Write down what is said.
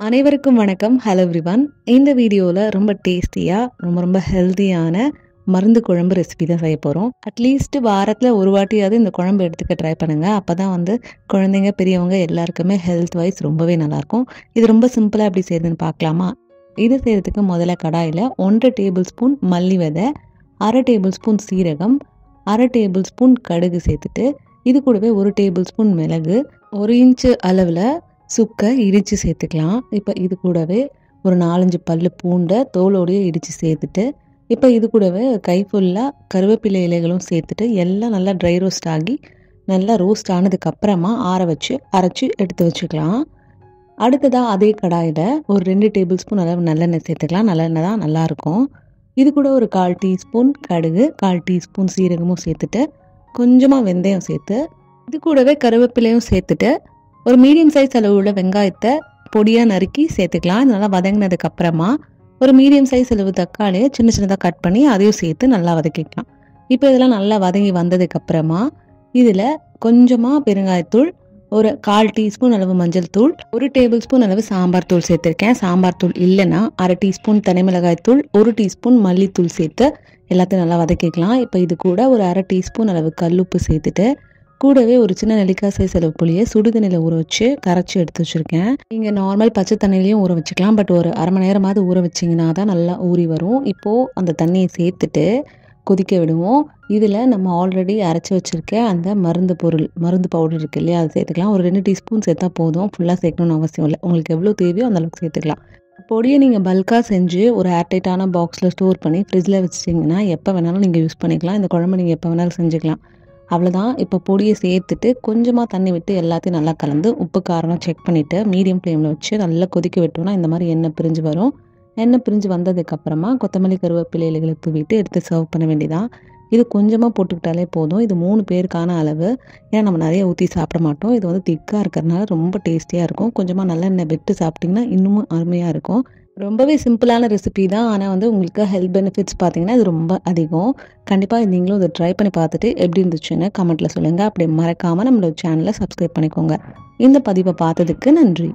அனைவருக்கும் வணக்கம். Hello everyone. இந்த வீடியோவில் ரொம்ப டேஸ்டியாக ரொம்ப ஹெல்த்தியான மருந்து குழம்பு ரெசிபி தான் செய்ய போகிறோம். அட்லீஸ்ட் வாரத்தில் ஒரு வாட்டியாவது இந்த குழம்பு எடுத்துக்க ட்ரை பண்ணுங்கள். அப்போ தான் குழந்தைங்க பெரியவங்க எல்லாருக்குமே ஹெல்த் வைஸ் ரொம்பவே நல்லாயிருக்கும். இது ரொம்ப சிம்பிளாக எப்படி செய்யுதுன்னு பார்க்கலாமா? இது செய்கிறதுக்கு முதல்ல கடாயில் 1 டேபிள் ஸ்பூன் மல்லி விதை, 1/2 டேபிள் ஸ்பூன் சீரகம், 1/2 டேபிள் ஸ்பூன் கடுகு சேர்த்துட்டு இது கூடவே 1 டேபிள் ஸ்பூன் மிளகு, 1 இன்ச்சு அளவில் சுக்கை இடித்து சேர்த்துக்கலாம். இப்போ இது கூடவே ஒரு 4-5 பல்லு பூண்டை தோலோடையே இடித்து சேர்த்துட்டு இப்போ இது கூடவே கை ஃபுல்லாக கருவேப்பிலை இலைகளும் சேர்த்துட்டு எல்லாம் நல்லா ட்ரை ரோஸ்ட் ஆகி நல்லா ரோஸ்ட் ஆனதுக்கப்புறமா ஆற வச்சு அரைச்சி எடுத்து வச்சுக்கலாம். அடுத்ததாக அதே கடாயில் ஒரு 2 டேபிள் ஸ்பூன் அளவு நல்லெண்ணெய் சேர்த்துக்கலாம். நல்லெண்ணெய் தான் நல்லாயிருக்கும். இது கூட ஒரு 1/4 டீஸ்பூன் கடுகு, 1/4 டீஸ்பூன் சீரகமும் சேர்த்துட்டு கொஞ்சமாக வெந்தயம் சேர்த்து இது கூடவே கருவேப்பிலையும் சேர்த்துட்டு ஒரு மீடியம் சைஸ் அளவு உள்ள வெங்காயத்தை பொடியாக நறுக்கி சேர்த்துக்கலாம். இது நல்லா வதங்கினதுக்கு அப்புறமா ஒரு மீடியம் சைஸ் அளவு தக்காளியை சின்ன சின்னதாக கட் பண்ணி அதையும் சேர்த்து நல்லா வதக்கிக்கலாம். இப்போ இதெல்லாம் நல்லா வதங்கி வந்ததுக்கப்புறமா இதில் கொஞ்சமாக பெருங்காயத்தூள், ஒரு 1/4 டீஸ்பூன் அளவு மஞ்சள் தூள், 1 டேபிள் ஸ்பூன் அளவு சாம்பார் தூள் சேர்த்துருக்கேன். சாம்பார் தூள் இல்லைன்னா 1/2 டீஸ்பூன் தனி மிளகாய் தூள், 1 டீஸ்பூன் மல்லித்தூள் சேர்த்து எல்லாத்தையும் நல்லா வதக்கிக்கலாம். இப்போ இது கூட ஒரு 1/2 டீஸ்பூன் அளவு கல்லுப்பு சேர்த்துட்டு கூடவே ஒரு சின்ன நெல்லிக்காய் சைஸ் அளவு புளியை சுடுதண்ணியில் ஊற வச்சு கரைச்சி எடுத்து வச்சுருக்கேன். நீங்கள் நார்மல் பச்சை தண்ணிலையும் ஊற வச்சுக்கலாம். பட் ஒரு 1/2 மணி நேரமாவது ஊற வச்சிங்கன்னா தான் நல்லா ஊறி வரும். இப்போது அந்த தண்ணியை சேர்த்துட்டு கொதிக்க விடுவோம். இதில் நம்ம ஆல்ரெடி அரைச்சி வச்சுருக்க அந்த மருந்து பவுடர் இருக்குது இல்லையா, அது சேர்த்துக்கலாம். ஒரு 2 டீஸ்பூன் சேர்த்தா போதும். ஃபுல்லாக சேர்க்கணும்னு அவசியம் இல்லை. உங்களுக்கு எவ்வளோ தேவையோ அந்தளவுக்கு சேர்த்துக்கலாம். பொடியை நீங்கள் பல்காக செஞ்சு ஒரு ஏர்டைட்டான பாக்ஸில் ஸ்டோர் பண்ணி ஃப்ரிட்ஜில் வச்சிட்டிங்கன்னா எப்போ வேணாலும் நீங்கள் யூஸ் பண்ணிக்கலாம். இந்த குழம்பு நீங்கள் எப்போ வேணாலும் செஞ்சுக்கலாம். அவ்வளோதான். இப்போ பொடியை சேர்த்துட்டு கொஞ்சமாக தண்ணி விட்டு எல்லாத்தையும் நல்லா கலந்து உப்பு காரம் செக் பண்ணிவிட்டு மீடியம் ஃப்ளேமில் வச்சு நல்லா கொதிக்க விட்டோம்னா இந்த மாதிரி எண்ணெய் பிரிஞ்சு வரும். எண்ணெய் பிரிஞ்சு வந்ததுக்கப்புறமா கொத்தமல்லி கருவேப்பிலை இலைகளை தூவிட்டு எடுத்து சர்வ் பண்ண வேண்டியதான். இது கொஞ்சமாக போட்டுக்கிட்டாலே போதும். இது 3 பேருக்கான அளவு. ஏன்னா நம்ம நிறைய ஊற்றி சாப்பிட மாட்டோம். இது திக்காக இருக்கிறதுனால ரொம்ப டேஸ்டியாக இருக்கும். கொஞ்சமாக நல்லெண்ணெய் விட்டு சாப்பிட்டிங்கன்னா இன்னமும் அருமையாக இருக்கும். ரொம்பவே சிம்பிளான ரெசிபி தான். ஆனால் உங்களுக்கு ஹெல்த் பெனிஃபிட்ஸ் பார்த்தீங்கன்னா இது ரொம்ப அதிகம். கண்டிப்பாக நீங்களும் இதை ட்ரை பண்ணி பார்த்துட்டு எப்படி இருந்துச்சுன்னு கமெண்ட்டில் சொல்லுங்கள். அப்படி மறக்காமல் நம்மளோட சேனலை சப்ஸ்கிரைப் பண்ணிக்கோங்க. இந்த பதிவை பார்த்ததுக்கு நன்றி.